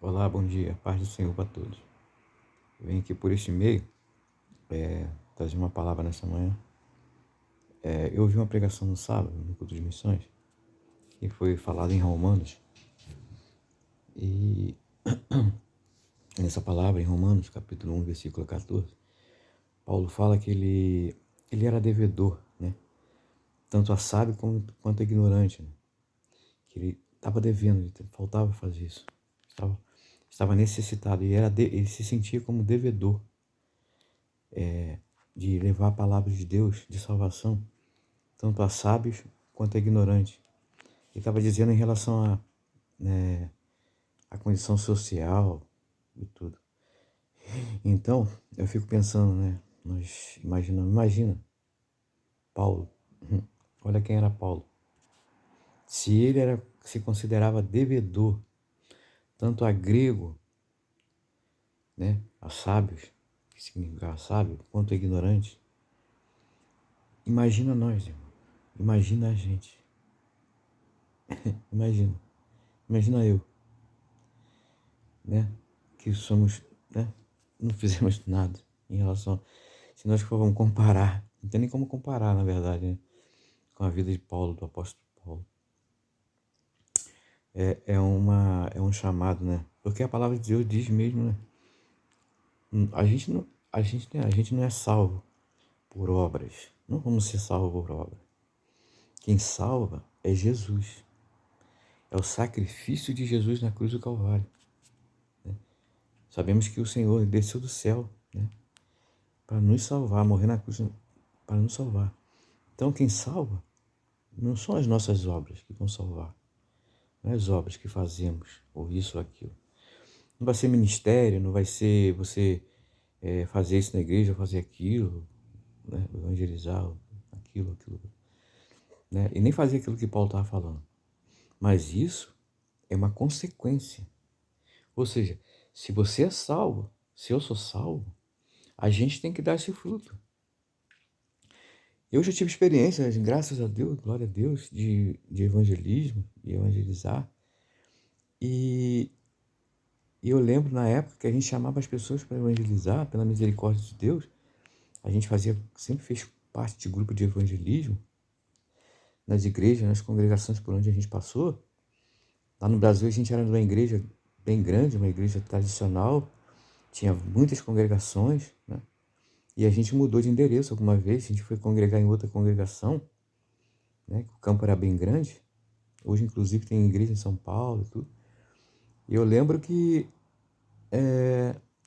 Olá, bom dia, paz do Senhor para todos. Eu venho aqui por este meio trazer uma palavra nessa manhã. Eu ouvi uma pregação no sábado, no culto de missões, e foi falado em Romanos. E nessa palavra, em Romanos, capítulo 1, versículo 14, Paulo fala que ele era devedor, né? Tanto a sábio quanto a ignorante, né? Que ele estava devendo, faltava fazer isso. Estava necessitado e ele se sentia como devedor de levar a palavra de Deus, de salvação, tanto a sábios quanto a ignorantes. Ele estava dizendo em relação à condição social e tudo. Então, eu fico pensando, né? Imagina, Paulo. Olha quem era Paulo. Se ele se considerava devedor, tanto a grego, né? A sábios, que significa sábio, quanto a ignorante. Imagina nós, irmão. Imagina a gente. Imagina. Imagina eu, né? Que somos, né? Não fizemos nada em relação. Se nós formos comparar, não tem nem como comparar, na verdade, né? Com a vida de Paulo, do apóstolo Paulo. É um chamado, né? Porque a palavra de Deus diz mesmo, né? A gente não é salvo por obras. Não vamos ser salvos por obras. Quem salva é Jesus. É o sacrifício de Jesus na cruz do Calvário. Sabemos que o Senhor desceu do céu, né? Para nos salvar, morrer na cruz para nos salvar. Então quem salva não são as nossas obras que vão salvar. Não é as obras que fazemos, ou isso ou aquilo. Não vai ser ministério, não vai ser você fazer isso na igreja, fazer aquilo, né? Evangelizar aquilo, né? E nem fazer aquilo que Paulo estava falando. Mas isso é uma consequência. Ou seja, se você é salvo, se eu sou salvo, a gente tem que dar esse fruto. Eu já tive experiências, graças a Deus, glória a Deus, de evangelismo, de evangelizar. E eu lembro na época que a gente chamava as pessoas para evangelizar, pela misericórdia de Deus. A gente sempre fez parte de grupo de evangelismo nas igrejas, nas congregações por onde a gente passou. Lá no Brasil a gente era uma igreja bem grande, uma igreja tradicional, tinha muitas congregações, né? E a gente mudou de endereço alguma vez, a gente foi congregar em outra congregação, né? O campo era bem grande. Hoje, inclusive, tem igreja em São Paulo e tudo. E eu lembro que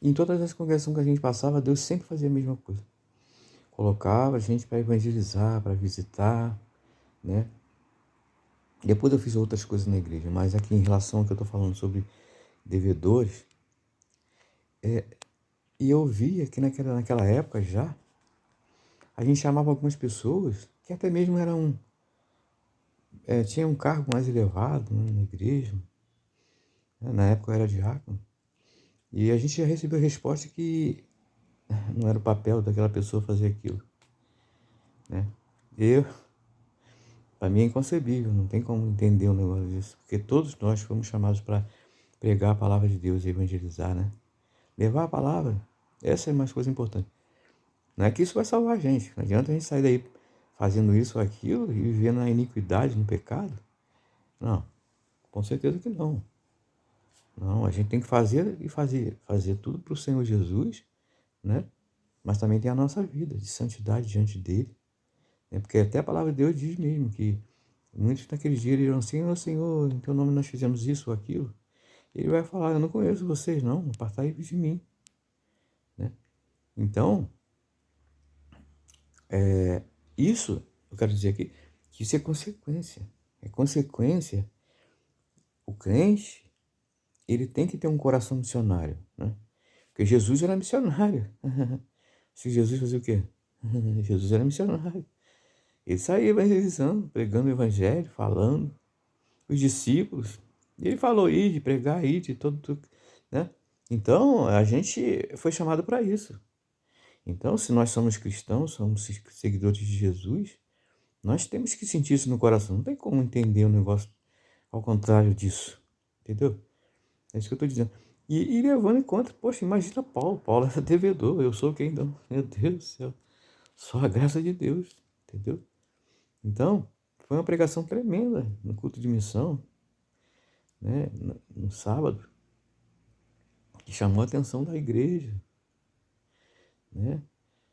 em todas as congregações que a gente passava, Deus sempre fazia a mesma coisa. Colocava a gente para evangelizar, para visitar, né? Depois eu fiz outras coisas na igreja, mas aqui em relação ao que eu estou falando sobre devedores, e eu via que naquela época já, a gente chamava algumas pessoas que até mesmo tinham um cargo mais elevado, né, na igreja, né? Na época eu era diácono, e a gente já recebeu a resposta que não era o papel daquela pessoa fazer aquilo, né? Para mim é inconcebível, não tem como entender um negócio disso, porque todos nós fomos chamados para pregar a palavra de Deus e evangelizar, né? Levar a palavra, essa é a mais coisa importante. Não é que isso vai salvar a gente, não adianta a gente sair daí fazendo isso ou aquilo e vivendo na iniquidade, no pecado. Não, com certeza que não. Não, a gente tem que fazer tudo para o Senhor Jesus, né? Mas também tem a nossa vida de santidade diante dele, né? Porque até a palavra de Deus diz mesmo que muitos naqueles dias dirão: Senhor, Senhor, em teu nome nós fizemos isso ou aquilo. Ele vai falar: eu não conheço vocês, não, apartai-vos de mim, né? Então, isso, eu quero dizer aqui, que isso é consequência. É consequência. O crente, ele tem que ter um coração missionário, né? Porque Jesus era missionário. Se Jesus fazia o quê? Jesus era missionário. Ele saía evangelizando, pregando o evangelho, falando. Os discípulos, ele falou: ide, pregar, ide, né? Então, a gente foi chamado para isso. Então, se nós somos cristãos, somos seguidores de Jesus, nós temos que sentir isso no coração. Não tem como entender o negócio ao contrário disso, entendeu? É isso que eu estou dizendo. E levando em conta, poxa, imagina Paulo. Paulo era devedor, eu sou quem então? Meu Deus do céu. Só a graça de Deus, entendeu? Então, foi uma pregação tremenda no culto de missão, né? No sábado, que chamou a atenção da igreja, né?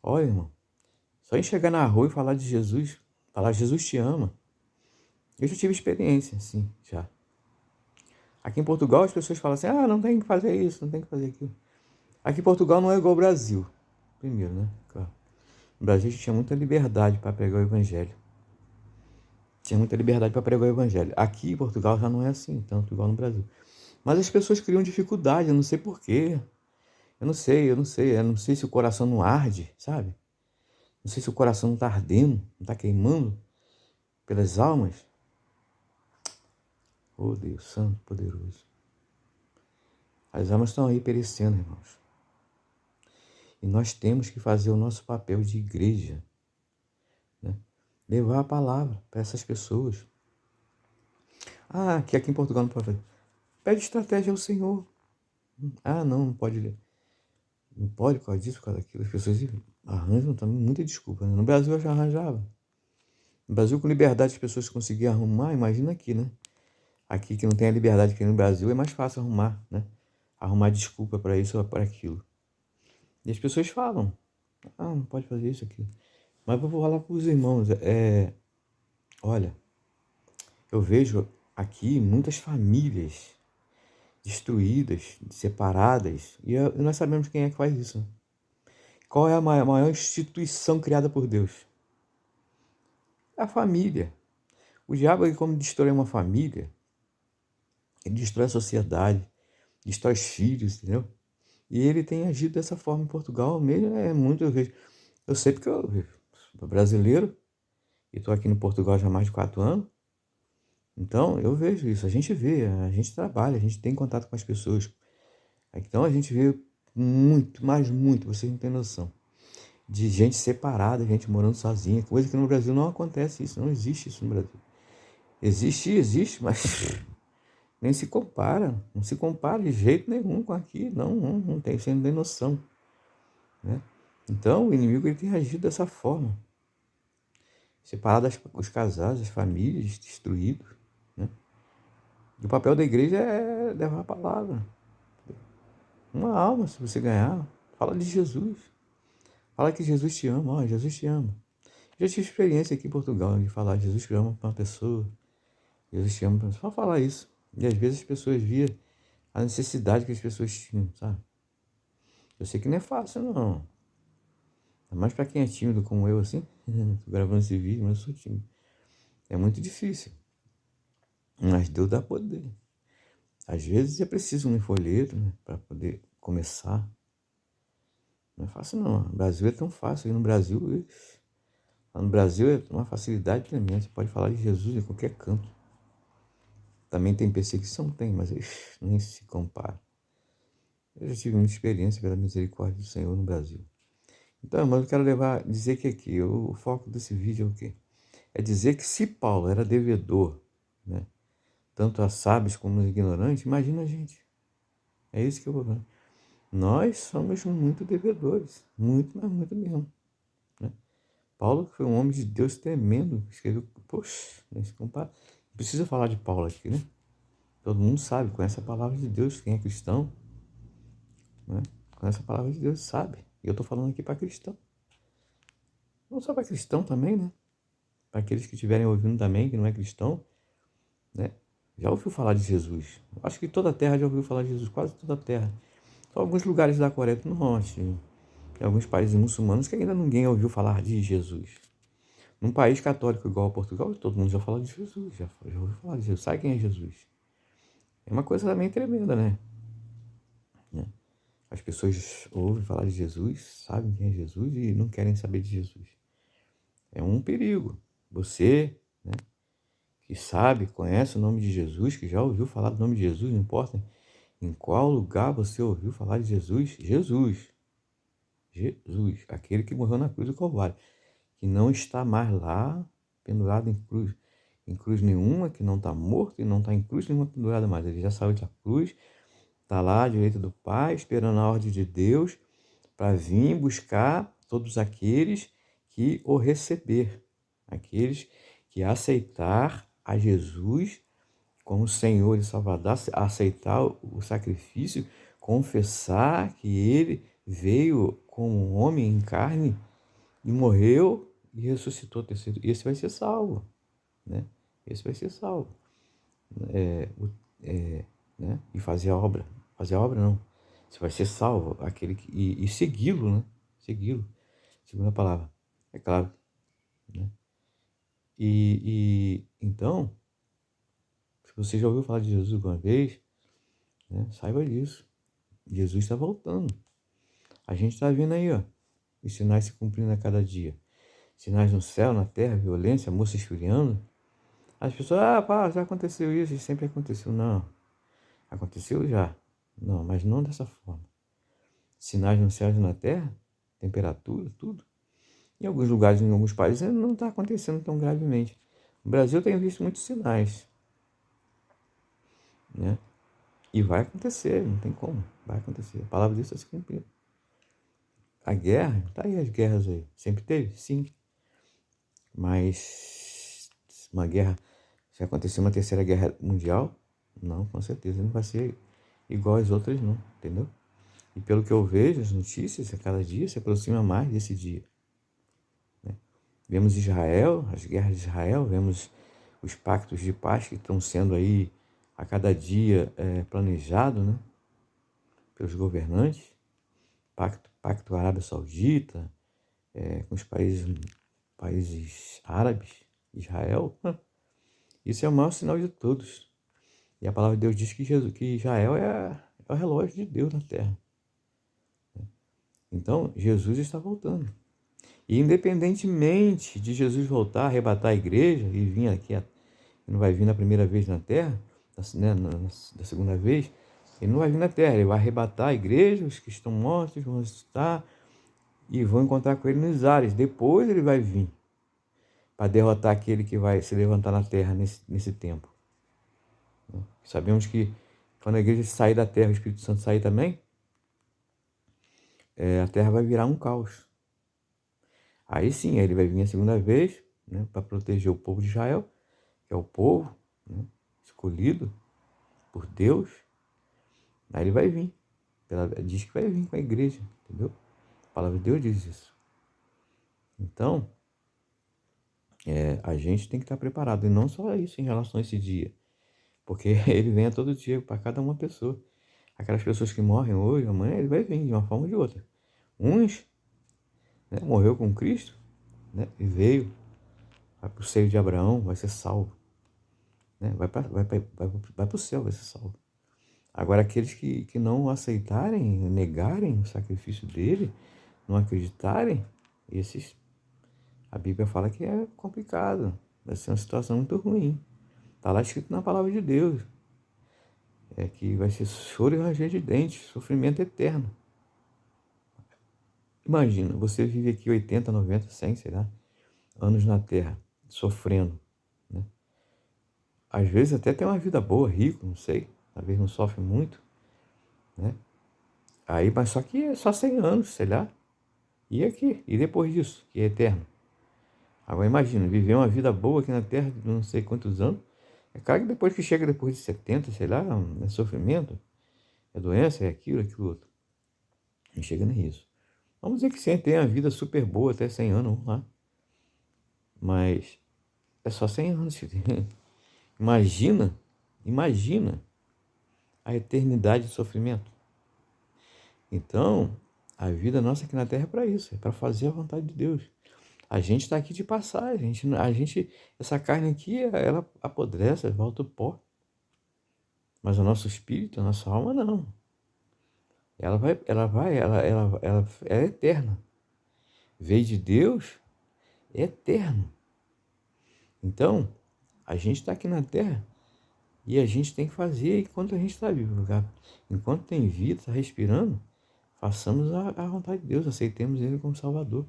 Olha, irmão, só em chegar na rua e falar de Jesus, falar Jesus te ama. Eu já tive experiência, assim, já. Aqui em Portugal as pessoas falam assim, não tem que fazer isso, não tem que fazer aquilo. Aqui em Portugal não é igual ao Brasil, primeiro, né? Claro. No Brasil a gente tinha muita liberdade para pregar o evangelho. Tinha muita liberdade para pregar o evangelho. Aqui em Portugal já não é assim, tanto igual no Brasil. Mas as pessoas criam dificuldade, eu não sei porquê. Eu não sei se o coração não arde, sabe? Não sei se o coração não está ardendo, não está queimando pelas almas. Oh Deus Santo, poderoso. As almas estão aí perecendo, irmãos. E nós temos que fazer o nosso papel de igreja, né? Levar a palavra para essas pessoas. Que aqui em Portugal não pode fazer. Pede estratégia ao Senhor. Não, não pode ler. Não pode por causa disso, por causa daquilo. As pessoas arranjam também muita desculpa, né? No Brasil eu já arranjava. No Brasil, com liberdade, as pessoas conseguiam arrumar, imagina aqui, né? Aqui que não tem a liberdade que no Brasil, é mais fácil arrumar, né? Arrumar desculpa para isso ou para aquilo. E as pessoas falam, não pode fazer isso, aquilo. Mas eu vou falar para os irmãos, olha, eu vejo aqui muitas famílias destruídas, separadas, e nós sabemos quem é que faz isso, né? Qual é a maior instituição criada por Deus? É a família. O diabo, como destrói uma família, ele destrói a sociedade, destrói os filhos, entendeu? E ele tem agido dessa forma em Portugal mesmo, muito, eu vejo. Eu sei porque eu sou brasileiro e estou aqui no Portugal já há mais de 4 anos. Então, eu vejo isso, a gente vê, a gente trabalha, a gente tem contato com as pessoas. Então, a gente vê muito, mas muito, vocês não têm noção, de gente separada, gente morando sozinha, coisa que no Brasil não acontece isso, não existe isso no Brasil. Existe, mas nem se compara, não se compara de jeito nenhum com aqui, não tem, você não tem noção, né? Então, o inimigo ele tem agido dessa forma, separado os casais, as famílias, destruídos, né? E o papel da igreja é levar a palavra. Uma alma, se você ganhar, fala de Jesus. Fala que Jesus te ama, Jesus te ama. Já tive experiência aqui em Portugal de falar Jesus te ama para uma pessoa, Jesus te ama para uma pessoa. Só falar isso. E às vezes as pessoas viam a necessidade que as pessoas tinham, sabe? Eu sei que não é fácil, não. É mais para quem é tímido como eu, assim. Tô gravando esse vídeo, mas eu sou tímido. É muito difícil. Mas Deus dá poder. Às vezes é preciso um folheto, né, para poder começar. Não é fácil, não. No Brasil é tão fácil. Lá no Brasil é uma facilidade tremenda. Você pode falar de Jesus em qualquer canto. Também tem perseguição? Tem, mas nem se compara. Eu já tive muita experiência pela misericórdia do Senhor no Brasil. Então, mas eu quero dizer que aqui, o foco desse vídeo é o quê? É dizer que se Paulo era devedor, né, tanto a sábios como aos ignorantes, imagina a gente. É isso que eu vou falar. Nós somos muito devedores, muito, mas muito mesmo, né? Paulo, que foi um homem de Deus tremendo, escreveu, poxa, nem se compara. Não precisa falar de Paulo aqui, né? Todo mundo sabe, conhece a palavra de Deus, quem é cristão, né? Conhece a palavra de Deus, sabe. E eu estou falando aqui para cristão. Não só para cristão também, né? Para aqueles que estiverem ouvindo também, que não é cristão, né? Já ouviu falar de Jesus? Acho que toda a terra já ouviu falar de Jesus, quase toda a terra. Só alguns lugares da Coreia do Norte, em alguns países muçulmanos que ainda ninguém ouviu falar de Jesus. Num país católico igual a Portugal, todo mundo já fala de Jesus, já ouviu falar de Jesus. Sabe quem é Jesus? É uma coisa também tremenda, né? As pessoas ouvem falar de Jesus, sabem quem é Jesus e não querem saber de Jesus. É um perigo. Você, né, que sabe, conhece o nome de Jesus, que já ouviu falar do nome de Jesus, não importa em qual lugar você ouviu falar de Jesus, Jesus, aquele que morreu na cruz do Calvário, que não está mais lá pendurado em cruz nenhuma, que não está morto e não está em cruz nenhuma pendurada mais. Ele já saiu da cruz, Está lá à direita do Pai, esperando a ordem de Deus para vir buscar todos aqueles que o receber, aqueles que aceitar a Jesus como Senhor e Salvador, aceitar o sacrifício, confessar que Ele veio como um homem em carne e morreu e ressuscitou terceiro. Esse vai ser salvo, né? Esse vai ser salvo. Né? E fazer a obra não. Você vai ser salvo, aquele que, e segui-lo, né? Segui-lo, segundo a palavra, é claro, né? Então, se você já ouviu falar de Jesus alguma vez, né? Saiba disso. Jesus está voltando. A gente está vendo aí, ó, os sinais se cumprindo a cada dia. Sinais no céu, na terra, violência, moça esfriando. As pessoas, pá, já aconteceu isso, sempre aconteceu. Não, aconteceu já. Não, mas não dessa forma. Sinais no céu e na terra, temperatura, tudo. Em alguns lugares, em alguns países, não está acontecendo tão gravemente. No Brasil tem visto muitos sinais, né? E vai acontecer, não tem como, vai acontecer. A palavra de Deus está se cumprindo. A guerra, tá aí as guerras aí. Sempre teve? Sim. Mas uma guerra, se acontecer uma terceira guerra mundial, não, com certeza não vai ser igual às outras não, entendeu? E pelo que eu vejo, as notícias, a cada dia se aproxima mais desse dia. Né? Vemos Israel, as guerras de Israel, vemos os pactos de paz que estão sendo aí a cada dia planejados, né? Pelos governantes. Pacto Arábia Saudita, com os países árabes, Israel. Isso é o maior sinal de todos. E a palavra de Deus diz que Israel é o relógio de Deus na terra. Então, Jesus está voltando. E independentemente de Jesus voltar, arrebatar a igreja e vir aqui, não vai vir na primeira vez na terra, né, da segunda vez, ele não vai vir na terra, ele vai arrebatar a igreja, os que estão mortos vão ressuscitar e vão encontrar com ele nos ares. Depois ele vai vir para derrotar aquele que vai se levantar na terra nesse tempo. Sabemos que quando a igreja sair da terra, o Espírito Santo sair também, a terra vai virar um caos. Aí sim, ele vai vir a segunda vez, né, para proteger o povo de Israel, que é o povo, né, escolhido por Deus. Aí ele vai vir. Diz que vai vir com a igreja, entendeu? A palavra de Deus diz isso. Então, a gente tem que estar preparado. E não só isso em relação a esse dia. Porque ele vem a todo dia para cada uma pessoa. Aquelas pessoas que morrem hoje, amanhã, ele vai vir de uma forma ou de outra. Uns, né, morreu com Cristo, né, e veio, vai para o seio de Abraão, vai ser salvo. Né, vai para o céu, vai ser salvo. Agora, aqueles que não aceitarem, negarem o sacrifício dele, não acreditarem, esses, a Bíblia fala que é complicado. Vai ser uma situação muito ruim. Está lá escrito na palavra de Deus. Que vai ser choro e ranger de dentes, sofrimento eterno. Imagina, você vive aqui 80, 90, 100, sei lá, anos na Terra, sofrendo, né? Às vezes até tem uma vida boa, rico, não sei, às vezes não sofre muito, né? Aí, mas só que é só 100 anos, sei lá. E aqui, e depois disso, que é eterno. Agora imagina, viver uma vida boa aqui na Terra de não sei quantos anos. É claro que depois que chega depois de 70, sei lá, é sofrimento, é doença, é aquilo, aquilo outro. Não chega nem isso. Vamos dizer que você tem a vida super boa até 100 anos, vamos lá. Mas é só 100 anos, filho. Imagina a eternidade de sofrimento. Então, a vida nossa aqui na Terra é para isso, é para fazer a vontade de Deus. A gente está aqui de passagem, essa carne aqui, ela apodrece, volta ao pó. Mas o nosso espírito, a nossa alma, não. Ela é eterna. Veio de Deus, é eterno. Então, a gente está aqui na Terra e a gente tem que fazer enquanto a gente está vivo. Enquanto tem vida, está respirando, façamos a vontade de Deus, aceitemos Ele como Salvador.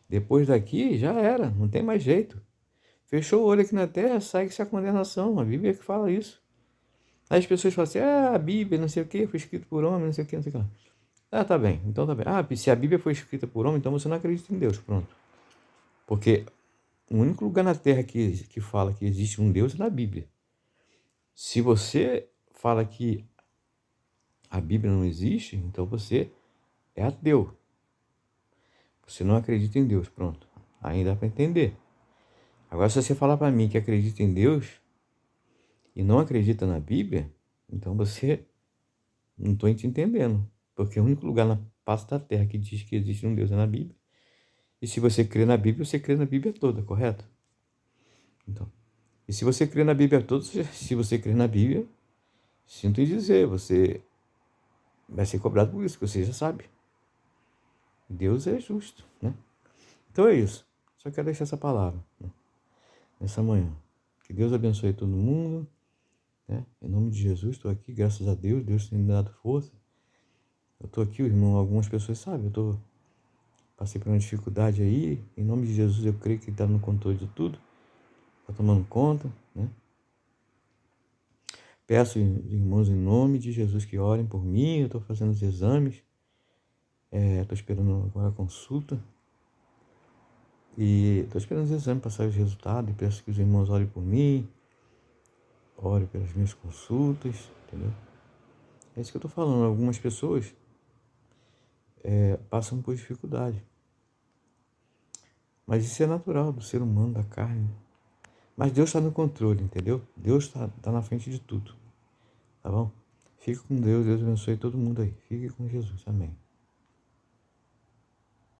Depois daqui, já era, não tem mais jeito. Fechou o olho aqui na Terra, segue-se a condenação. A Bíblia que fala isso. Aí as pessoas falam assim, a Bíblia, não sei o que, foi escrita por homem, não sei o que, não sei o que lá. Ah, tá bem, então tá bem. Ah, se a Bíblia foi escrita por homem, então você não acredita em Deus, pronto. Porque o único lugar na Terra que fala que existe um Deus é na Bíblia. Se você fala que a Bíblia não existe, então você é ateu. Você não acredita em Deus, pronto. Aí dá para entender. Agora, se você falar para mim que acredita em Deus e não acredita na Bíblia, então você não estou te entendendo. Porque o único lugar na face da Terra que diz que existe um Deus é na Bíblia. E se você crê na Bíblia, você crê na Bíblia toda, correto? Então, e se você crê na Bíblia toda, se você crê na Bíblia, sinto em dizer, você vai ser cobrado por isso, que você já sabe. Deus é justo, né? Então é isso. Só quero deixar essa palavra, né, nessa manhã. Que Deus abençoe todo mundo, né? Em nome de Jesus, estou aqui, graças a Deus. Deus tem me dado força. Eu estou aqui, irmão, algumas pessoas sabem, passei por uma dificuldade aí. Em nome de Jesus, eu creio que Ele está no controle de tudo. Está tomando conta, né? Peço, irmãos, em nome de Jesus, que orem por mim. Eu estou fazendo os exames. Estou esperando agora a consulta. E estou esperando os exames passar os resultados. E peço que os irmãos orem por mim. Orem pelas minhas consultas, entendeu? É isso que eu estou falando. Algumas pessoas passam por dificuldade. Mas isso é natural do ser humano, da carne. Mas Deus está no controle, entendeu? Deus está na frente de tudo. Tá bom? Fique com Deus. Deus abençoe todo mundo aí. Fique com Jesus. Amém.